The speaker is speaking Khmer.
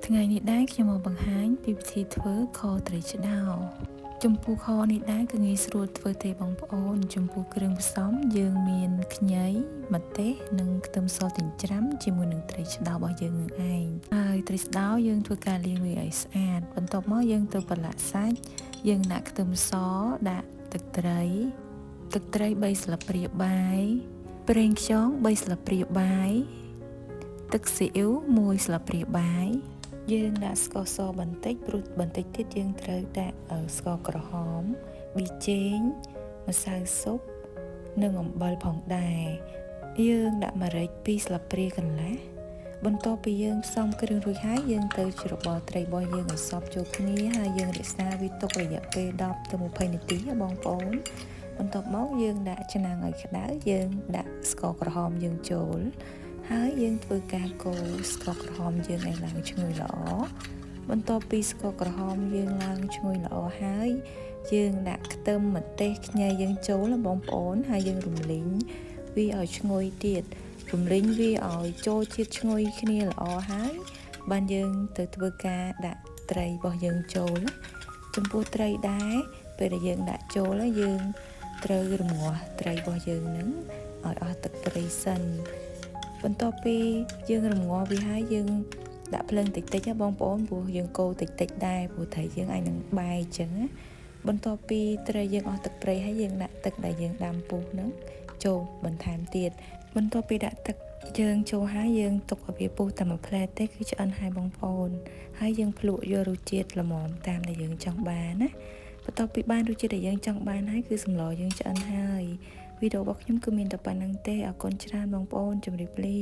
ថ្ងៃនេះដែរខ្ញុំមកបង្ហាញពីវិធីធ្វើខត្រីឆ្ដោចំពោះខនេះដែរគឺងាយស្រួលធ្វើទេបងប្អូនចំពោះគ្រឿងផ្សំយើងមានខ្ញីម្ទេសនិងខ្ទឹមសចិញ្ច្រាំជាមួយនឹងត្រីឆ្ដោរបស់យើងនឹងឯងហើយត្រីឆ្ដោយើងធ្វើការលាងវាឲ្យស្អាតបន្ទាប់មកយើងទៅប្រឡាក់សាច់យើងដាក់ខ្ទឹមសដាក់ទឹកត្រី3ស្លាបព្រាបាយប្រេងខ្យង3ស្លាបព្រាបាយទឹកស៊ីអ៊ីវ1ស្លាបព្រាបាយយើងដាក់ស្ករសបន្តិចព្រោះបន្តិចទៀតយើងត្រូវដាក់ស្ករក្រហមប៊ីចេងម្សៅស៊ុបនិងអំបិលផងដែរយើងដាក់ម្រេច2ស្លាបព្រាកន្លះបន្ទាប់ពីយើងផ្សំគ្រឿងរួចហើយយើងទៅច្របល់ត្រីរបស់យើងឲ្យសព្វចូលគ្នាហើយយើងរក្សាវាទុករយៈពេល10ទៅ20នាទីបងប្អូនបន្ទាប់មកយើងដាក់ឆ្នាំងឲ្យក្តៅយើងដាក់ស្ករក្រហមយើងចូលហើយយើងធ្វើការកូរស្ករក្រហមយើងឲ្យឡើងឈ្ងុយល្អបន្ទាប់ពីស្ករក្រហមយើងឡើងឈ្ងុយល្អហើយយើងដាក់ខ្ទឹមម្ទេសខ្ញីយើងចូលបងប្អូនហើយយើងរំលីងវាឲ្យឈ្ងុយទៀតរំលីងវាឲ្យចូលជាតិឈ្ងុយគ្នាល្អហើយបានយើងទៅធ្វើការដាក់ត្រីរបស់យើងចូលចំពោះត្រីដែរពេលដែលយើងដាក់ចូលយើងត្រូវរំងាស់ត្រីរបស់យើងនឹងឲ្យអស់ទឹកត្រីសិនបន្ទាប់ពីយើងរំងាស់វាហើយយើងដាក់ភ្លើងតិចៗណាបងប្អូនព្រោះយើងកូរតិចៗដែរព្រោះត្រីយើងអាចនឹងបែកអញ្ចឹងណាបន្ទាប់ពីត្រីយើងអស់ទឹកត្រីហើយយើងដាក់ទឹកដែលយើងដាំពុះហ្នឹងចូលបន្ថែមទៀតបន្ទាប់ពីដាក់ទឹកយើងចូលហើយយើងទុកឲ្យវាពុះតែមួយផ្លែទេគឺឆ្អិនហើយបងប្អូនហើយយើងភ្លក់យករសជាតិល្មមតាមដែលយើងចង់បានណាបន្ទាប់ពីបានរសជាតិដែលយើងចង់បានហើយគឺសម្លយើងឆ្អិនហើយវីដេអូរបស់ខ្ញុំគឺមានតែប៉ុណ្្នឹងទេអរគុណច្រើនបងប្អូនជម្រាបលា